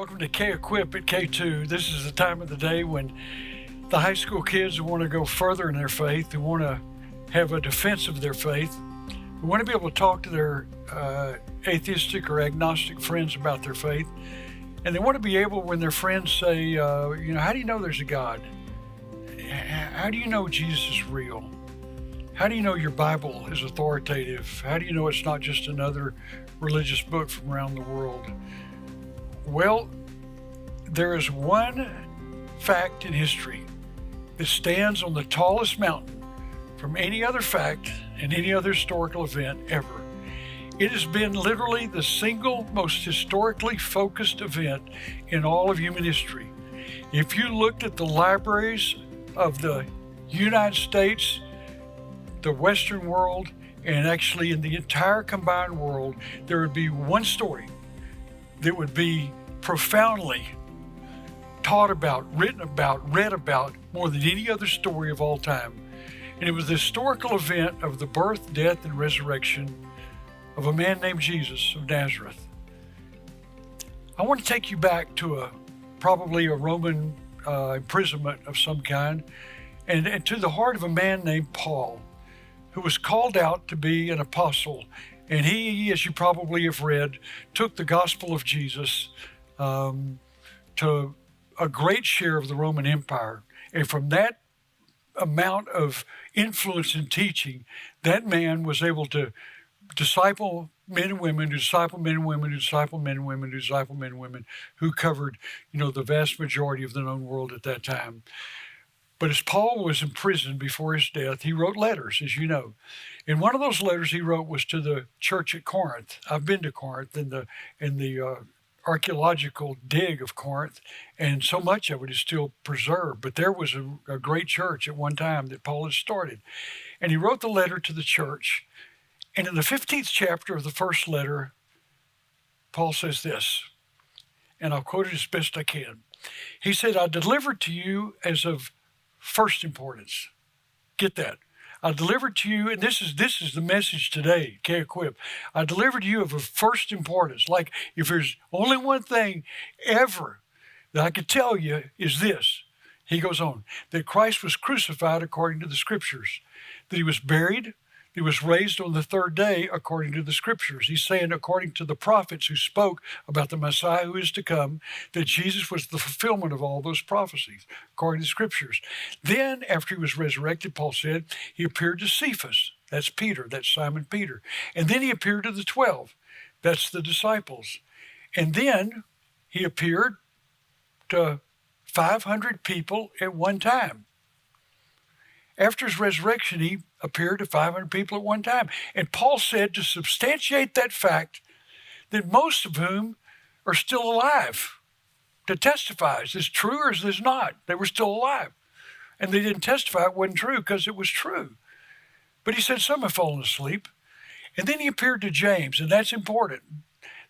Welcome to K-Equip at K2. This is the time of the day when the high school kids who want to go further in their faith, who want to have a defense of their faith, who want to be able to talk to their atheistic or agnostic friends about their faith, and they want to be able, when their friends say, how do you know there's a God? How do you know Jesus is real? How do you know your Bible is authoritative? How do you know it's not just another religious book from around the world? Well, there is one fact in history that stands on the tallest mountain from any other fact and any other historical event ever. It has been literally the single most historically focused event in all of human history. If you looked at the libraries of the United States, the Western world, and actually in the entire combined world, there would be one story that would be profoundly taught about, written about, read about more than any other story of all time. And it was the historical event of the birth, death, and resurrection of a man named Jesus of Nazareth. I want to take you back to probably a Roman imprisonment of some kind, and to the heart of a man named Paul, who was called out to be an apostle. And he, as you probably have read, took the gospel of Jesus to a great share of the Roman Empire. And from that amount of influence and teaching, that man was able to disciple men and women, to disciple men and women, to disciple men and women, to disciple men and women, who covered, the vast majority of the known world at that time. But as Paul was in prison before his death, he wrote letters, as you know. And one of those letters he wrote was to the church at Corinth. I've been to Corinth in the archaeological dig of Corinth, and so much of it is still preserved. But there was a great church at one time that Paul had started. And he wrote the letter to the church. And in the 15th chapter of the first letter, Paul says this, and I'll quote it as best I can. He said, "I delivered to you as of first importance." Get that. I delivered to you, and this is the message today, K-Equip. I delivered to you of first importance. Like, if there's only one thing ever that I could tell you, is this. He goes on, that Christ was crucified according to the Scriptures, that he was buried, he was raised on the third day according to the Scriptures. He's saying, according to the prophets who spoke about the Messiah who is to come, that Jesus was the fulfillment of all those prophecies, according to the Scriptures. Then, after he was resurrected, Paul said, he appeared to Cephas. That's Peter. That's Simon Peter. And then he appeared to the 12. That's the disciples. And then he appeared to 500 people at one time. After his resurrection, he appeared to 500 people at one time. And Paul said, to substantiate that fact, that most of whom are still alive, to testify, is this true or is this not? They were still alive. And they didn't testify it wasn't true because it was true. But he said some have fallen asleep. And then he appeared to James, and that's important,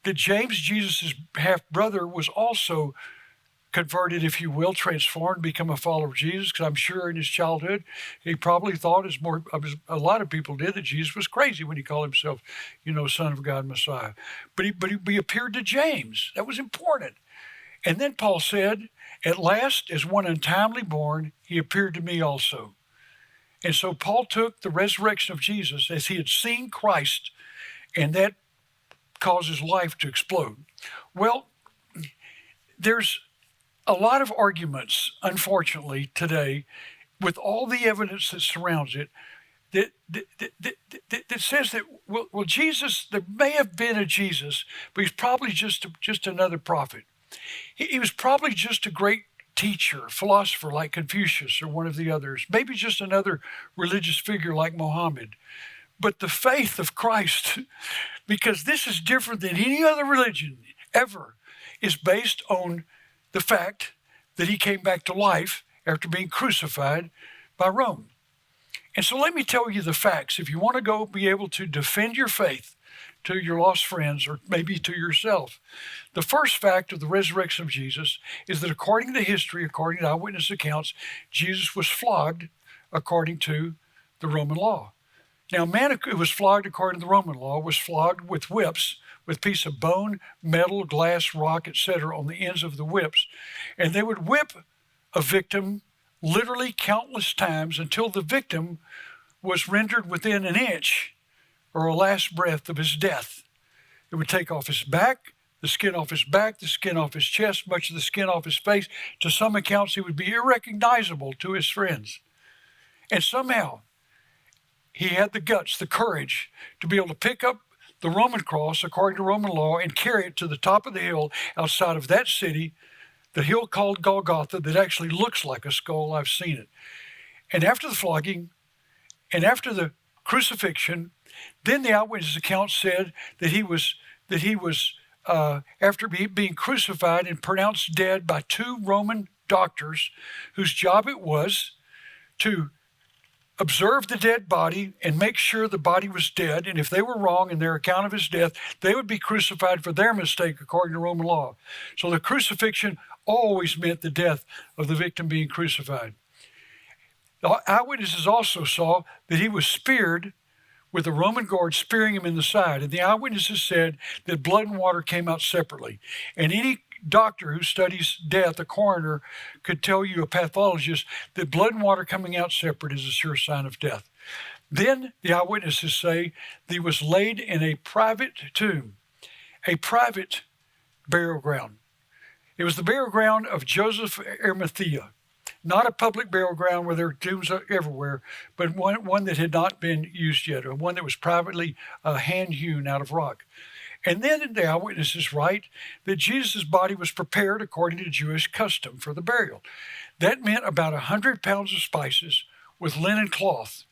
that James, Jesus' half-brother, was also converted, if you will, transformed, become a follower of Jesus, because I'm sure in his childhood, he probably thought, a lot of people did, that Jesus was crazy when he called himself, Son of God, Messiah. But he appeared to James. That was important. And then Paul said, at last, as one untimely born, he appeared to me also. And so Paul took the resurrection of Jesus as he had seen Christ, and that caused his life to explode. Well, there's a lot of arguments, unfortunately, today, with all the evidence that surrounds it, that says that, well, Jesus, there may have been a Jesus, but he's probably just another prophet. He was probably just a great teacher, philosopher like Confucius or one of the others, maybe just another religious figure like Muhammad. But the faith of Christ, because this is different than any other religion ever, is based on the fact that he came back to life after being crucified by Rome. And so let me tell you the facts. If you want to go be able to defend your faith to your lost friends or maybe to yourself, the first fact of the resurrection of Jesus is that according to history, according to eyewitness accounts, Jesus was flogged according to the Roman law. Now, a man who was flogged according to the Roman law was flogged with whips with piece of bone, metal, glass, rock, etc. on the ends of the whips. And they would whip a victim literally countless times until the victim was rendered within an inch or a last breath of his death. It would take off his back, the skin off his back, the skin off his chest, much of the skin off his face. To some accounts, he would be irrecognizable to his friends. And somehow, he had the guts, the courage to be able to pick up the Roman cross according to Roman law and carry it to the top of the hill outside of that city, the hill called Golgotha that actually looks like a skull. I've seen it. And after the flogging and after the crucifixion, then the eyewitness account said that he was after being crucified and pronounced dead by two Roman doctors whose job it was to observe the dead body and make sure the body was dead. And if they were wrong in their account of his death, they would be crucified for their mistake according to Roman law. So the crucifixion always meant the death of the victim being crucified. The eyewitnesses also saw that he was speared with a Roman guard spearing him in the side. And the eyewitnesses said that blood and water came out separately. And any doctor who studies death, a coroner, could tell you, a pathologist, that blood and water coming out separate is a sure sign of death. Then the eyewitnesses say that he was laid in a private tomb, a private burial ground. It was the burial ground of Joseph Arimathea, not a public burial ground where there are tombs everywhere, but one that had not been used yet, or one that was privately hand-hewn out of rock. And then the eyewitnesses write that Jesus' body was prepared according to Jewish custom for the burial. That meant about 100 pounds of spices with linen cloth,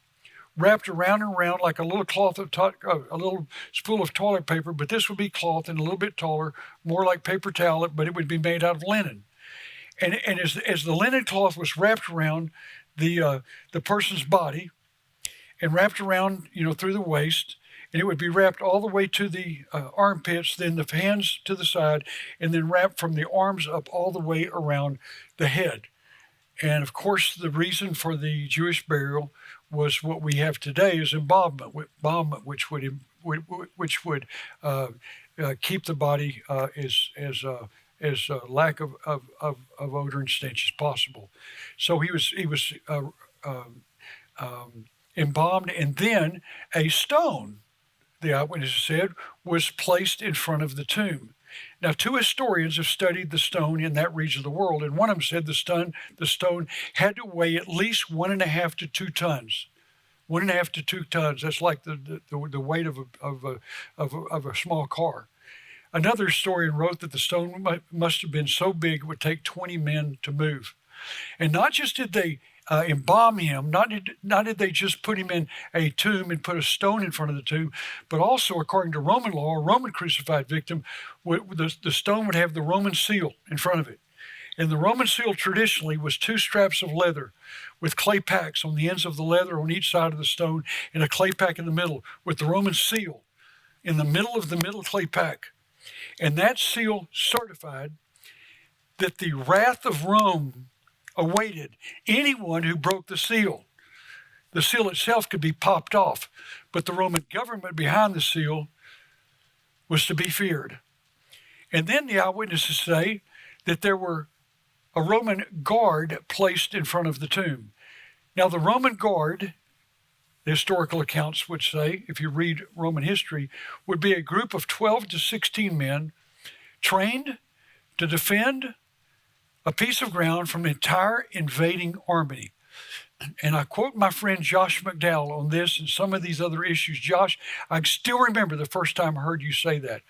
wrapped around and around like a little cloth of a little spool of toilet paper, but this would be cloth and a little bit taller, more like paper towel, but it would be made out of linen. And as the linen cloth was wrapped around the person's body and wrapped around, through the waist, and it would be wrapped all the way to the armpits, then the hands to the side, and then wrapped from the arms up all the way around the head. And of course, the reason for the Jewish burial was what we have today is embalmment, which would keep the body as lack of odor and stench as possible. So he was embalmed, and then a stone, the eyewitnesses said, was placed in front of the tomb. Now, two historians have studied the stone in that region of the world, and one of them said the stone had to weigh at least 1.5 to 2 tons. 1.5 to 2 tons. That's like the weight of a small car. Another historian wrote that the stone must have been so big it would take 20 men to move. And not just did they embalm him, not did they just put him in a tomb and put a stone in front of the tomb, but also, according to Roman law, a Roman crucified victim, the stone would have the Roman seal in front of it. And the Roman seal traditionally was 2 straps of leather with clay packs on the ends of the leather on each side of the stone and a clay pack in the middle with the Roman seal in the middle of the middle clay pack. And that seal certified that the wrath of Rome awaited anyone who broke the seal. The seal itself could be popped off, but the Roman government behind the seal was to be feared. And then the eyewitnesses say that there were a Roman guard placed in front of the tomb. Now, the Roman guard, the historical accounts would say, if you read Roman history, would be a group of 12 to 16 men trained to defend a piece of ground from an entire invading army. And I quote my friend Josh McDowell on this and some of these other issues. Josh, I still remember the first time I heard you say that.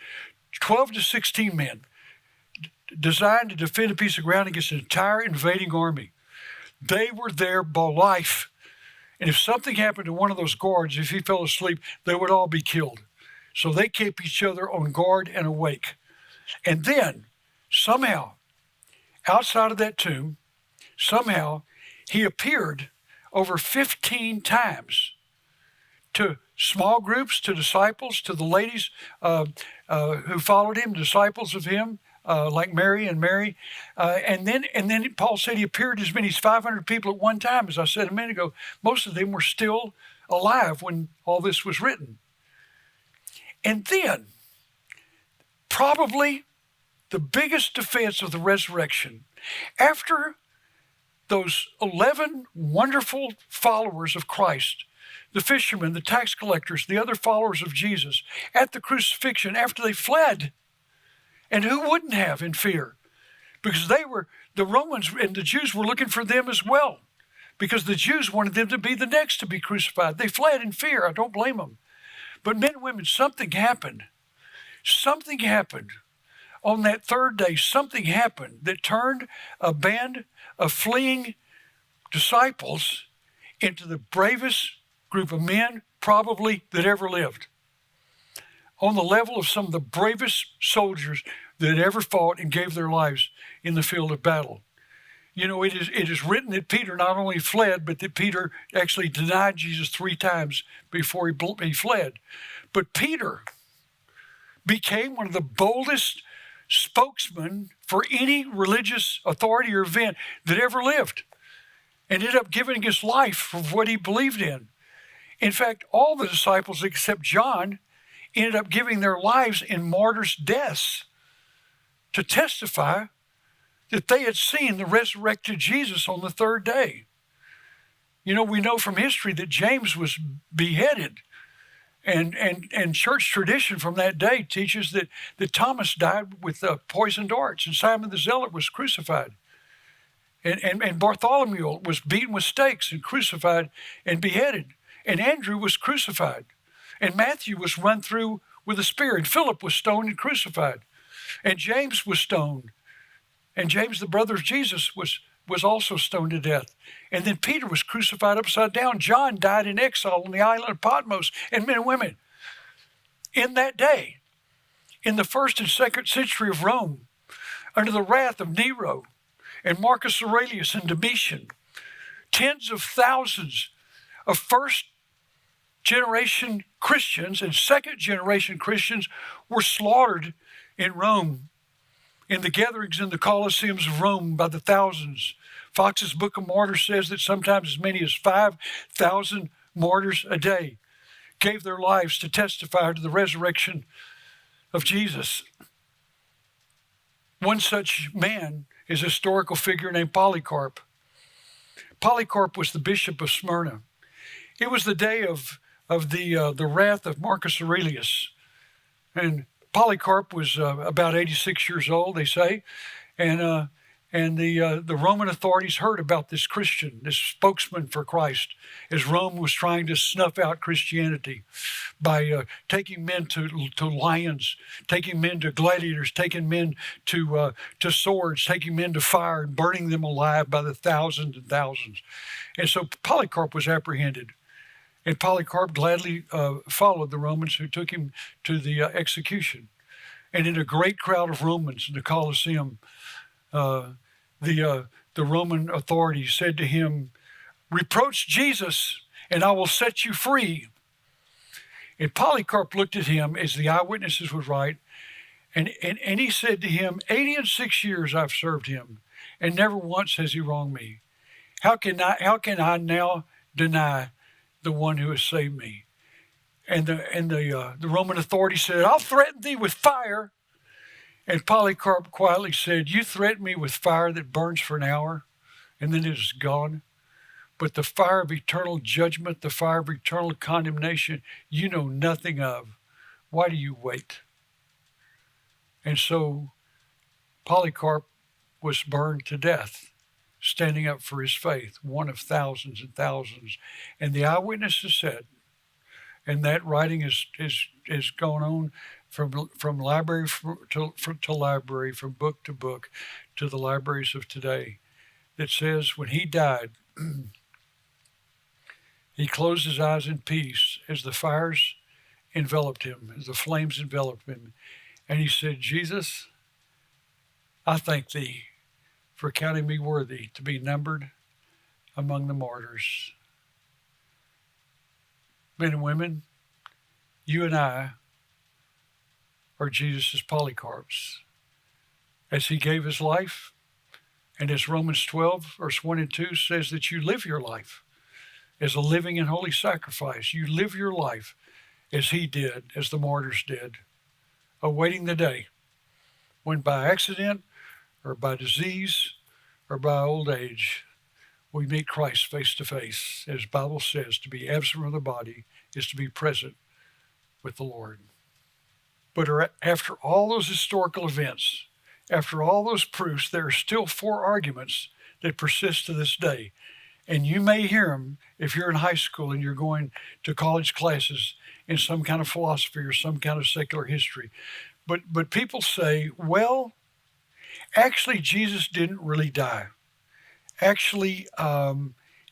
12 to 16 men designed to defend a piece of ground against an entire invading army. They were there by life. And if something happened to one of those guards, if he fell asleep, they would all be killed. So they kept each other on guard and awake. And then, somehow, outside of that tomb, somehow, he appeared over 15 times to small groups, to disciples, to the ladies who followed him, disciples of him, like Mary. And then Paul said he appeared to as many as 500 people at one time. As I said a minute ago, most of them were still alive when all this was written. And then probably the biggest defense of the resurrection. After those 11 wonderful followers of Christ, the fishermen, the tax collectors, the other followers of Jesus, at the crucifixion, after they fled, and who wouldn't have in fear? Because the Romans and the Jews were looking for them as well, because the Jews wanted them to be the next to be crucified. They fled in fear. I don't blame them. But men and women, something happened. Something happened. On that third day, something happened that turned a band of fleeing disciples into the bravest group of men probably that ever lived. On the level of some of the bravest soldiers that ever fought and gave their lives in the field of battle. You know, it is written that Peter not only fled, but that Peter actually denied Jesus 3 times before he fled. But Peter became one of the boldest spokesmen for any religious authority or event that ever lived, and ended up giving his life for what he believed in. In fact, all the disciples except John ended up giving their lives in martyrs' deaths to testify that they had seen the resurrected Jesus on the third day. You know, we know from history that James was beheaded. And church tradition from that day teaches that Thomas died with poisoned darts, and Simon the Zealot was crucified. And Bartholomew was beaten with stakes and crucified and beheaded. And Andrew was crucified. And Matthew was run through with a spear. And Philip was stoned and crucified. And James was stoned. And James, the brother of Jesus, was also stoned to death. And then Peter was crucified upside down. John died in exile on the island of Patmos. And men and women, in that day, in the 1st and 2nd century of Rome, under the wrath of Nero and Marcus Aurelius and Domitian, tens of thousands of first-generation Christians and second-generation Christians were slaughtered in Rome, in the gatherings in the Colosseums of Rome by the thousands. Fox's Book of Martyrs says that sometimes as many as 5,000 martyrs a day gave their lives to testify to the resurrection of Jesus. One such man is a historical figure named Polycarp. Polycarp was the bishop of Smyrna. It was the day of the wrath of Marcus Aurelius. And Polycarp was about 86 years old, they say. And the Roman authorities heard about this Christian, this spokesman for Christ, as Rome was trying to snuff out Christianity by taking men to lions, taking men to gladiators, taking men to swords, taking men to fire, and burning them alive by the thousands and thousands. And so Polycarp was apprehended. And Polycarp gladly followed the Romans who took him to the execution. And in a great crowd of Romans in the Colosseum, the Roman authorities said to him, "Reproach Jesus, and I will set you free." And Polycarp looked at him, as the eyewitnesses would write, and he said to him, 86 years I've served him, and never once has he wronged me. How can I now deny the one who has saved me? And the Roman authorities said, "I'll threaten thee with fire." And Polycarp quietly said, "You threaten me with fire that burns for an hour, and then it is gone. But the fire of eternal judgment, the fire of eternal condemnation, you know nothing of. Why do you wait?" And so Polycarp was burned to death, standing up for his faith, one of thousands and thousands. And the eyewitnesses said, and that writing is gone on from library to library, from book to book, to the libraries of today, that says when he died, he closed his eyes in peace as the fires enveloped him, as the flames enveloped him. And he said, "Jesus, I thank thee for counting me worthy to be numbered among the martyrs." Men and women, you and I are Jesus' Polycarps. As he gave his life, and as Romans 12, verse 1 and 2 says that you live your life as a living and holy sacrifice. You live your life as he did, as the martyrs did, awaiting the day when by accident or by disease or by old age we meet Christ face to face. As the Bible says, to be absent from the body is to be present with the Lord. But after all those historical events, after all those proofs, there are still four arguments that persist to this day. And you may hear them if you're in high school and you're going to college classes in some kind of philosophy or some kind of secular history. But people say, well, actually, Jesus didn't really die. Actually,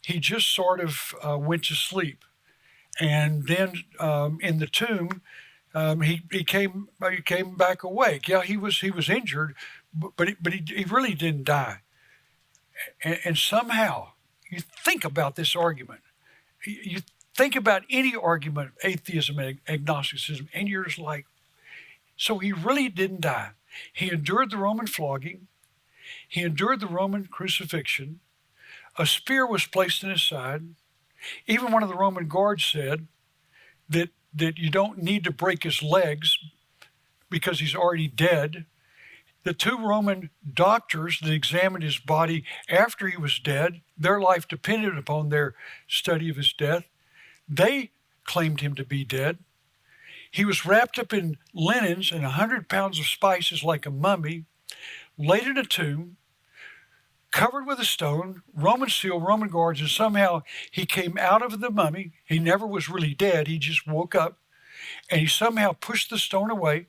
he just sort of went to sleep. And then in the tomb, he came back awake. Yeah, he was injured, but he really didn't die. And somehow, you think about this argument. You think about any argument of atheism and agnosticism, and you're just like, so he really didn't die. He endured the Roman flogging. He endured the Roman crucifixion. A spear was placed in his side. Even one of the Roman guards said that you don't need to break his legs because he's already dead. The two Roman doctors that examined his body after he was dead, their life depended upon their study of his death. They claimed him to be dead. He was wrapped up in linens and 100 pounds of spices like a mummy, laid in a tomb, covered with a stone, Roman seal, Roman guards, and somehow he came out of the mummy. He never was really dead. He just woke up, and he somehow pushed the stone away,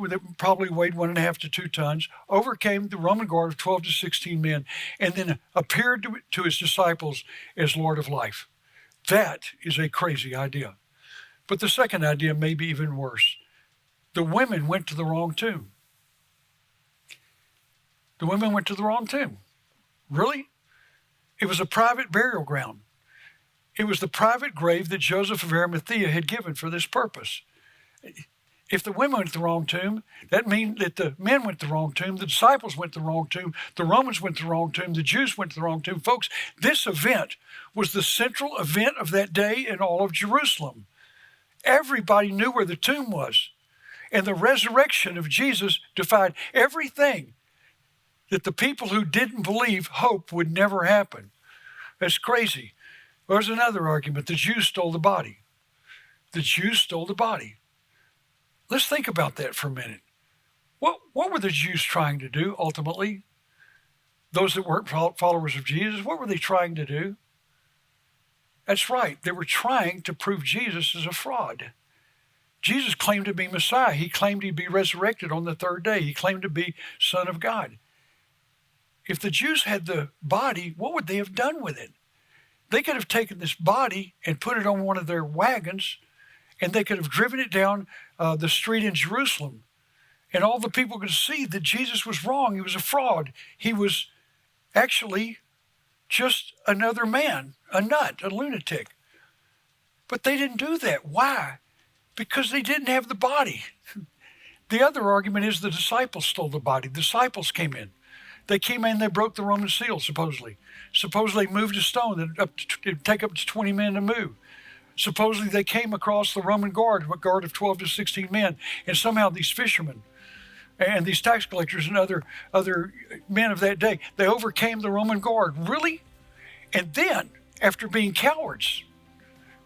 that probably weighed 1.5 to 2 tons, overcame the Roman guard of 12 to 16 men, and then appeared to his disciples as Lord of life. That is a crazy idea. But the second idea may be even worse. The women went to the wrong tomb. The women went to the wrong tomb. Really? It was a private burial ground. It was the private grave that Joseph of Arimathea had given for this purpose. If the women went to the wrong tomb, that means that the men went to the wrong tomb, the disciples went to the wrong tomb, the Romans went to the wrong tomb, the Jews went to the wrong tomb. Folks, this event was the central event of that day in all of Jerusalem. Everybody knew where the tomb was. And the resurrection of Jesus defied everything that the people who didn't believe hoped would never happen. That's crazy. There's another argument. The Jews stole the body. The Jews stole the body. Let's think about that for a minute. What were the Jews trying to do ultimately? Those that weren't followers of Jesus, what were they trying to do? That's right. They were trying to prove Jesus as a fraud. Jesus claimed to be Messiah. He claimed he'd be resurrected on the third day. He claimed to be Son of God. If the Jews had the body, what would they have done with it? They could have taken this body and put it on one of their wagons, and they could have driven it down the street in Jerusalem. And all the people could see that Jesus was wrong. He was a fraud. He was actually just another man, a nut, a lunatic. But they didn't do that. Why? Because they didn't have the body. The other argument is the disciples stole the body. The disciples came in. They came in, they broke the Roman seal, supposedly. Supposedly moved a stone that it'd take up to 20 men to move. Supposedly they came across the Roman guard, a guard of 12 to 16 men, and somehow these fishermen and these tax collectors and other men of that day, they overcame the Roman guard. Really? And then, after being cowards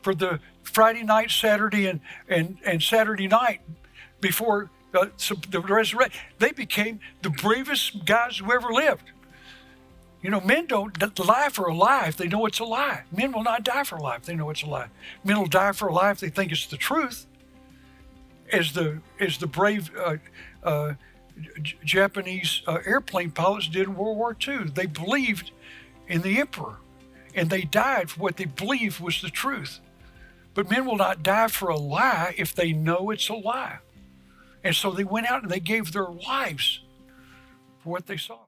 for the Friday night, Saturday, and Saturday night before the resurrection, they became the bravest guys who ever lived. You know, men don't lie for a lie if they know it's a lie. Men will not die for a lie if they know it's a lie. Men will die for a lie if they think it's the truth. As the brave Japanese airplane pilots did in World War II. They believed in the emperor, and they died for what they believed was the truth. But men will not die for a lie if they know it's a lie. And so they went out and they gave their lives for what they saw.